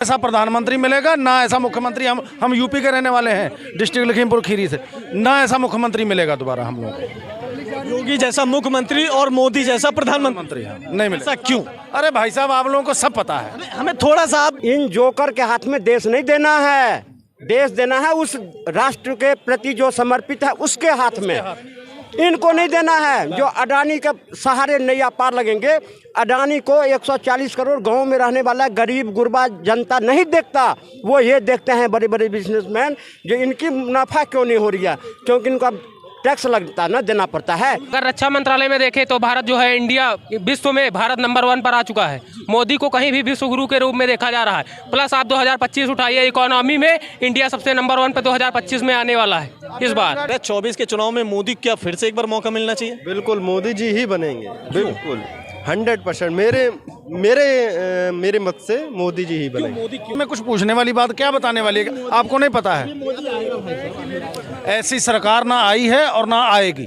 ऐसा प्रधानमंत्री मिलेगा ना, ऐसा मुख्यमंत्री। हम यूपी के रहने वाले हैं, डिस्ट्रिक्ट लखीमपुर खीरी से। ना ऐसा मुख्यमंत्री मिलेगा दोबारा हम लोगों को। योगी जैसा मुख्यमंत्री और मोदी जैसा प्रधानमंत्री नहीं मिलेगा। ऐसा क्यों? अरे भाई साहब, आप लोगों को सब पता है। हमें थोड़ा सा आप इन जोकर के हाथ में देश नहीं देना है, देश देना है उस राष्ट्र के प्रति जो समर्पित है उसके हाथ में। इनको नहीं देना है जो अडानी के सहारे नैया पार लगेंगे। अडानी को 140 करोड़ गांव में रहने वाला गरीब गुरबा जनता नहीं देखता, वो ये देखते हैं बड़े बड़े बिजनेसमैन जो इनकी मुनाफा क्यों नहीं हो रही है, क्योंकि इनको टैक्स लगता ना देना पड़ता है। अगर रक्षा मंत्रालय में देखें तो भारत जो है इंडिया विश्व में भारत नंबर 1 पर आ चुका है। मोदी को कहीं भी विश्व गुरु के रूप में देखा जा रहा है। प्लस आप 2025 उठाइए, इकोनॉमी में इंडिया सबसे नंबर 1 पे 2025 में आने वाला है इस बार। 24 के चुनाव में मोदी क्या फिर से एक बार मौका मिलना चाहिए? बिल्कुल मोदी जी ही बनेंगे, बिल्कुल 100%। मेरे मत से मोदी जी ही बनेंगे। मैं कुछ पूछने वाली बात क्या बताने वाली है, आपको नहीं पता है? ऐसी सरकार ना आई है और ना आएगी,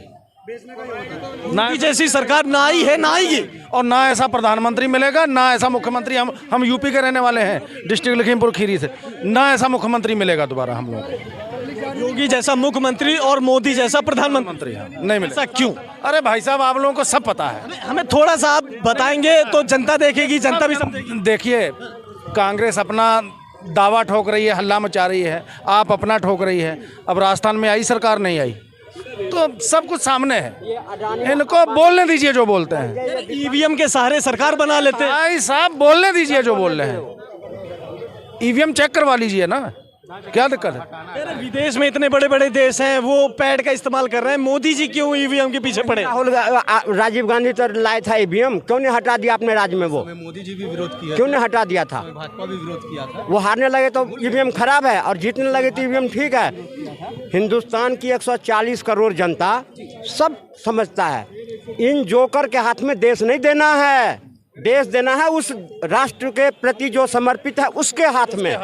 ना जैसी सरकार ना आई है ना आएगी, और ना ऐसा प्रधानमंत्री मिलेगा, ना ऐसा मुख्यमंत्री। हम यूपी के रहने वाले हैं, डिस्ट्रिक्ट लखीमपुर खीरी से। ना ऐसा मुख्यमंत्री मिलेगा दोबारा हम लोगों को। योगी जैसा मुख्यमंत्री और मोदी जैसा प्रधानमंत्री नहीं मिलेगा। ऐसा क्यों? अरे भाई साहब, आप लोगों को सब पता है। हमें थोड़ा सा आप बताएंगे तो जनता देखेगी, जनता भी समझेगी। देखिए, कांग्रेस अपना दावा ठोक रही है, हल्ला मचा रही है, आप अपना ठोक रही है। अब राजस्थान में आई सरकार, नहीं आई, तो सब कुछ सामने है। इनको बोलने दीजिए जो बोलते हैं। ईवीएम के सहारे सरकार बना लेते हैं। भाई साहब, बोलने दीजिए जो बोल रहे हैं। ईवीएम चेक करवा लीजिए ना, क्या दिक्कत है? अरे विदेश में इतने बड़े बड़े देश हैं, वो पैड का इस्तेमाल कर रहे हैं। मोदी जी क्यों ईवीएम के पीछे पड़े? राजीव गांधी तो लाया था ईवीएम, क्यों नहीं हटा दिया अपने राज्य में? वो मोदी जी भी विरोध किया, क्यों नहीं हटा दिया था? भाजपा भी विरोध किया था। वो हारने लगे तो ईवीएम खराब है, और जीतने लगे तो ईवीएम ठीक है। हिंदुस्तान की 140 करोड़ जनता सब समझता है, इन जोकर के हाथ में देश नहीं देना है, देश देना है उस राष्ट्र के प्रति जो समर्पित है उसके हाथ में।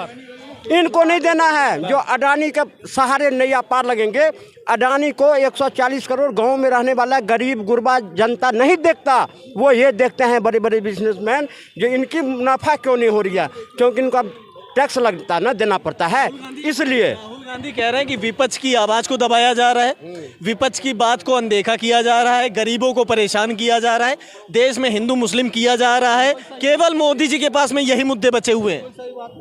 इनको नहीं देना है जो अडानी के सहारे नैया पार लगेंगे। अडानी को 140 करोड़ गांव में रहने वाला गरीब गुरबा जनता नहीं देखता, वो ये देखते हैं बड़े बड़े बिजनेसमैन जो इनकी मुनाफा क्यों नहीं हो रही है, क्योंकि इनको टैक्स लगता ना देना पड़ता है। इसलिए राहुल गांधी कह रहे हैं कि विपक्ष की आवाज को दबाया जा रहा है, विपक्ष की बात को अनदेखा किया जा रहा है, गरीबों को परेशान किया जा रहा है, देश में हिंदू मुस्लिम किया जा रहा है। केवल मोदी जी के पास में यही मुद्दे बचे हुए हैं।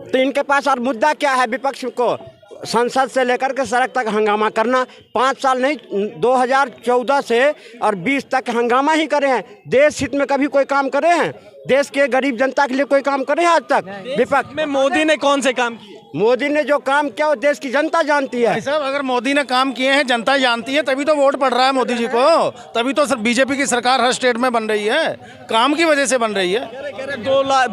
तो इनके पास और मुद्दा क्या है? विपक्ष को संसद से लेकर के सड़क तक हंगामा करना। 5 साल नहीं, 2014 से और 20 तक हंगामा ही करे हैं। देश हित में कभी कोई काम करे हैं? देश के गरीब जनता के लिए कोई काम करे हैं आज तक? विपक्ष में मोदी ने कौन से काम किए? मोदी ने जो काम किया वो देश की जनता जानती है। भाई साहब, अगर मोदी ने काम किए हैं, जनता जानती है, तभी तो वोट पड़ रहा है मोदी जी को, तभी तो बीजेपी की सरकार हर स्टेट में बन रही है, काम की वजह से बन रही है।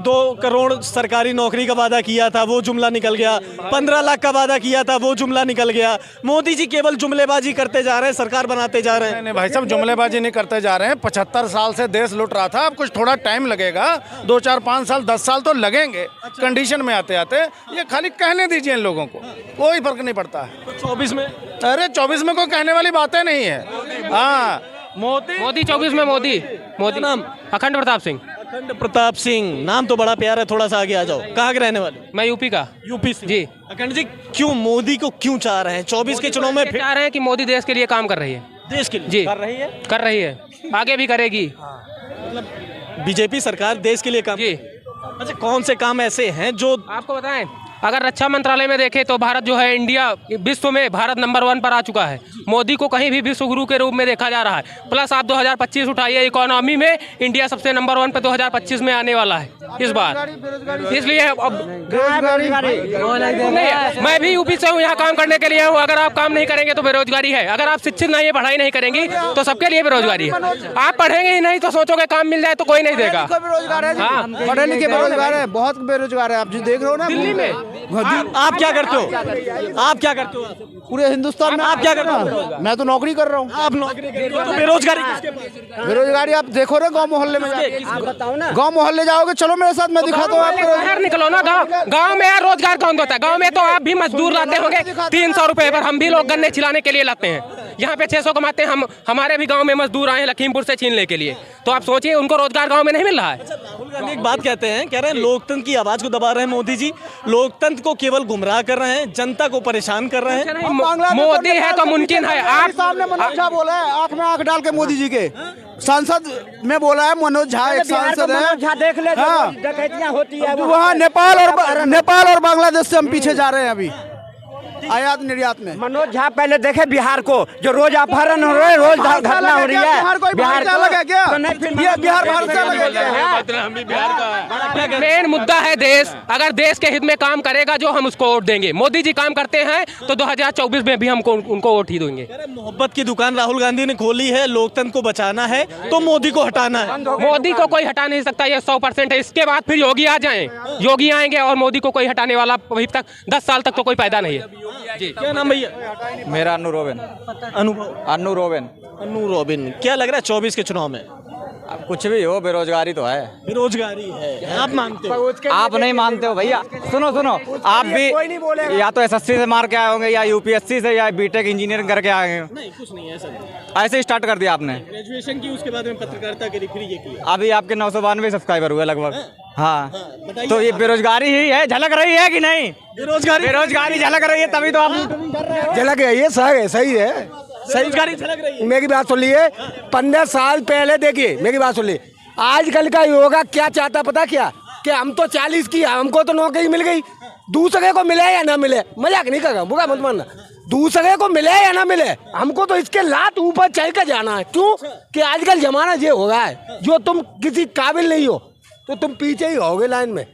2 करोड़ सरकारी नौकरी का वादा किया था, वो जुमला निकल गया। 15 लाख का वादा किया था, वो जुमला निकल गया। मोदी जी केवल जुमलेबाजी करते जा रहे हैं, सरकार बनाते जा रहे हैं। नहीं भाई साहब, जुमलेबाजी नहीं करते जा रहे हैं। 75 साल से देश लुट रहा था, अब कुछ थोड़ा टाइम लगेगा, 2, 4, 5 साल 10 साल तो लगेंगे कंडीशन में आते आते। ये खाली कहने दीजिए इन लोगों को, कोई फर्क नहीं पड़ता है। 24 में? अरे 24 में कोई कहने वाली बातें नहीं है। हाँ, मोदी 24 में मोदी नाम अखंड प्रताप सिंह। अखंड प्रताप सिंह, नाम तो बड़ा प्यारा है, थोड़ा सा आगे आ जाओ। कहाँ के रहने वाले? मैं यूपी का। यूपी से जी। अखंड जी, क्यों मोदी को क्यों चाह रहे हैं? 24 के चुनाव में फिर चाह रहे हैं कि मोदी देश के लिए काम कर रही है। देश के लिए जी कर रही है, कर रही है, आगे भी करेगी। बीजेपी सरकार देश के लिए काम। जी। अच्छा, कौन से काम ऐसे हैं जो आपको बताएं, अगर रक्षा मंत्रालय में देखें तो भारत जो है इंडिया विश्व में भारत नंबर 1 पर आ चुका है। मोदी को कहीं भी विश्व गुरु के रूप में देखा जा रहा है। प्लस आप 2025 उठाइए, इकोनॉमी में इंडिया सबसे नंबर 1 पे 2025 में आने वाला है इस बार। इसलिए अब नहीं, मैं भी यूपी से हूँ, यहाँ काम करने के लिए हूँ। अगर आप काम नहीं करेंगे तो बेरोजगारी है। अगर आप शिक्षित नहीं है, पढ़ाई नहीं करेंगी तो सबके लिए बेरोजगारी है। आप पढ़ेंगे ही नहीं तो सोचोगे काम मिल जाए तो कोई नहीं देगा। पढ़े लिखे बेरोजगार है, बहुत बेरोजगार है। आप जो देख रहे हो ना दिल्ली में। आप क्या करते हो? आप क्या करते हो? पूरे हिंदुस्तान में आप क्या करते हो? मैं तो नौकरी कर रहा हूँ। आप नौकरी करते हो तो बेरोजगारी किसके पास है? बेरोजगारी आप देखो ना, गांव मोहल्ले में आप बताओ ना, गांव मोहल्ले जाओगे, चलो मेरे साथ, मैं दिखाता हूँ आपको। बाहर निकलो ना, गांव में यार रोजगार कौन देता है? गांव में तो आप भी मजदूर लाते होंगे 300 रुपए पर, हम भी लोग गन्ने छिलाने के लिए लाते हैं। यहाँ पे 600 कमाते हैं, हम हमारे भी गांव में मजदूर आए हैं लखीमपुर से छीनने के लिए, तो आप सोचिए उनको रोजगार गांव में नहीं मिल रहा है। राहुल गांधी एक बात कहते हैं, कह रहे हैं लोकतंत्र की आवाज को दबा रहे हैं मोदी जी, लोकतंत्र को केवल गुमराह कर रहे हैं, जनता को परेशान कर रहे हैं। मोदी है तो मुमकिन है। आप सामने मनोज झा बोला है, आंख में आंख डाल के मोदी जी के सांसद में बोला है। मनोज झा एक सांसद है, मनोज झा देख ले, हाँ। डकैतियां होती है वहाँ नेपाल और बांग्लादेश से हम पीछे जा रहे हैं अभी आयात निर्यात में। मनोज झा पहले देखे बिहार को, जो रोज अपहरण हो रहे हैं, रोज घटना हो रही है। बिहार कोई बिहार भारत से अलग है क्या? तो नहीं, फिर ये बिहार भारत से अलग है। मेन मुद्दा है देश, अगर देश के हित में काम करेगा जो हम उसको वोट देंगे। मोदी जी काम करते हैं तो 2024 में भी हमको उनको वोट ही देंगे। मोहब्बत की दुकान राहुल गांधी ने खोली है, लोकतंत्र को बचाना है तो मोदी को हटाना है। मोदी को कोई हटा नहीं सकता, ये 100% है। इसके बाद फिर योगी आ जाएं, योगी आएंगे और मोदी को कोई हटाने वाला अभी तक 10 साल तक तो कोई पैदा नहीं है। जी, क्या नाम भैया? मेरा अन्नू रोबिन। अन्नू रोबिन। क्या लग रहा है 24 के चुनाव में? अब कुछ भी हो, बेरोजगारी तो है। बेरोजगारी है, आप मानते हो? आप नहीं मानते हो भैया? सुनो, आप भी या तो एसएससी से मार के आए होंगे, या यूपीएससी से, या बीटेक इंजीनियरिंग करके आए होंगे। नहीं, कुछ नहीं है ऐसा। ऐसे ही स्टार्ट कर दिया आपने। ग्रेजुएशन की, उसके बाद में पत्रकारिता करी, फिर ये किया। अभी आपके 992 सब्सक्राइबर हुए लगभग। हाँ, बताइए। तो ये बेरोजगारी ही है, झलक रही है कि नहीं? बेरोजगारी झलक रही है, तभी तो आप झलक रही है। सही है। बेरोजगारी झलक रही है। मेरी बात सुन लीजिए, 15 साल पहले देखिए, मेरी बात सुन लीजिए, आजकल का युवा क्या चाहता पता क्या, कि हम तो 40 की, हमको तो नौकरी मिल गई, दूसरे को मिले या ना मिले, मजाक नहीं कर रहा, बुरा मत मानना, दूसरे को मिले या ना मिले, हमको तो इसके लात ऊपर चढ़ कर जाना है। क्यों कि आजकल जमाना ये हो रहा है, जो तुम किसी काबिल नहीं हो तो तुम पीछे ही रहोगे लाइन में।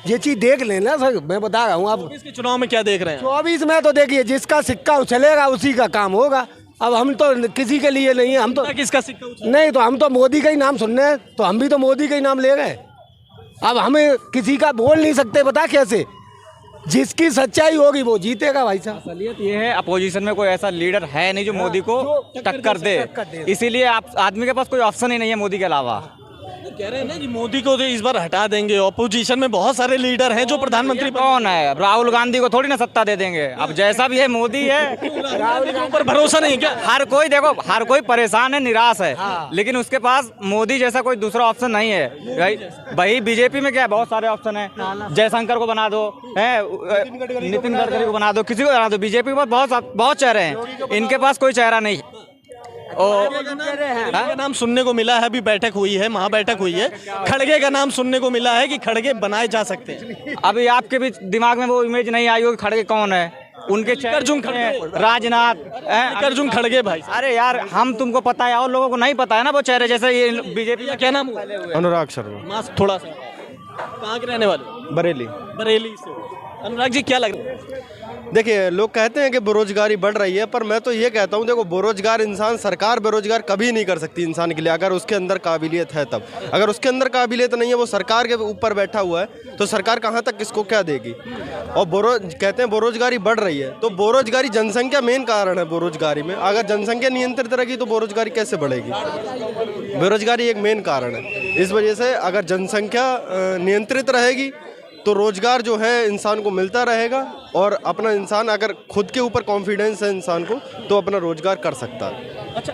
ये चीज देख लेना सर, मैं बता रहा हूँ आप। इसके चुनाव में क्या देख रहे हैं? 24 में तो देखिए, जिसका सिक्का उछलेगा उसी का काम होगा। अब हम तो किसी के लिए नहीं है, हम तो किसका सिक्का उछले? नहीं, तो हम तो मोदी का ही नाम सुनने हैं, तो हम भी तो मोदी का ही नाम ले गए। अब हमें किसी का बोल नहीं सकते, बता कैसे? जिसकी सच्चाई होगी वो जीतेगा भाई साहब। असलियत ये है, अपोजिशन में कोई ऐसा लीडर है नहीं जो मोदी को टक्कर दे, इसीलिए आप आदमी के पास कोई ऑप्शन ही नहीं है मोदी के अलावा। कह रहे हैं ना कि मोदी को तो इस बार हटा देंगे। ऑपोजिशन में बहुत सारे लीडर हैं जो प्रधानमंत्री कौन है? राहुल गांधी को थोड़ी ना सत्ता दे देंगे। अब जैसा भी है मोदी है। राहुल के ऊपर भरोसा नहीं क्या? हर कोई देखो, हर कोई परेशान है, निराश है, लेकिन उसके पास मोदी जैसा कोई दूसरा ऑप्शन नहीं है। भाई बीजेपी में क्या है, बहुत सारे ऑप्शन है। जयशंकर को बना दो, नितिन गडकरी को बना दो, किसी को बना दो। बीजेपी के पास बहुत चेहरे हैं, इनके पास कोई चेहरा नहीं। का नाम सुनने को मिला है, अभी बैठक हुई है, महाबैठक हुई है, खड़गे का नाम सुनने को मिला है कि खड़गे बनाए जा सकते हैं। अभी आपके भी दिमाग में वो इमेज नहीं आई होगी खड़गे कौन है, उनके अर्जुन खड़गे, राजनाथ, अर्जुन खड़गे भाई। अरे यार, हम तुमको पता है और लोगों को नहीं पता है ना वो चेहरे, जैसे ये बीजेपी का क्या नाम हुआ? अनुराग शर्मा। मास्क थोड़ा सा। कहाँ के रहने वाले? बरेली से। अनुराग जी, क्या लग रहा है? देखिए, लोग कहते हैं कि बेरोजगारी बढ़ रही है, पर मैं तो ये कहता हूँ, देखो, बेरोजगार इंसान, सरकार बेरोजगार कभी नहीं कर सकती इंसान के लिए, अगर उसके अंदर काबिलियत है तब। अगर उसके अंदर काबिलियत नहीं है, वो सरकार के ऊपर बैठा हुआ है, तो सरकार कहाँ तक किसको क्या देगी। और कहते हैं बेरोजगारी बढ़ रही है, तो बेरोजगारी, जनसंख्या मेन कारण है बेरोजगारी में। अगर जनसंख्या नियंत्रित रहेगी तो बेरोजगारी कैसे बढ़ेगी? बेरोजगारी एक मेन कारण है। इस वजह से अगर जनसंख्या नियंत्रित रहेगी तो रोजगार जो है इंसान को मिलता रहेगा, और अपना इंसान अगर खुद के ऊपर कॉन्फिडेंस है इंसान को, तो अपना रोजगार कर सकता है। अच्छा,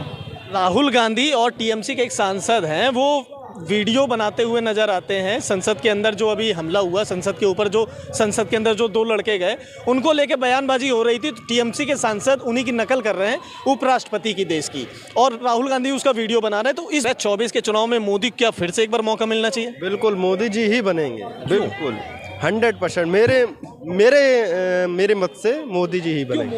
राहुल गांधी और टीएमसी के एक सांसद हैं, वो वीडियो बनाते हुए नजर आते हैं। संसद के अंदर जो अभी हमला हुआ, संसद के ऊपर जो संसद के अंदर जो 2 लड़के गए, उनको लेके बयानबाजी हो रही थी, तो टीएमसी के सांसद उन्हीं की नकल कर रहे हैं, उपराष्ट्रपति की देश की, और राहुल गांधी उसका वीडियो बना रहे हैं। तो इस 24 के चुनाव में मोदी क्या फिर से एक बार मौका मिलना चाहिए? बिल्कुल, मोदी जी ही बनेंगे, बिल्कुल 100%। मेरे मत से मोदी जी ही बनेंगे।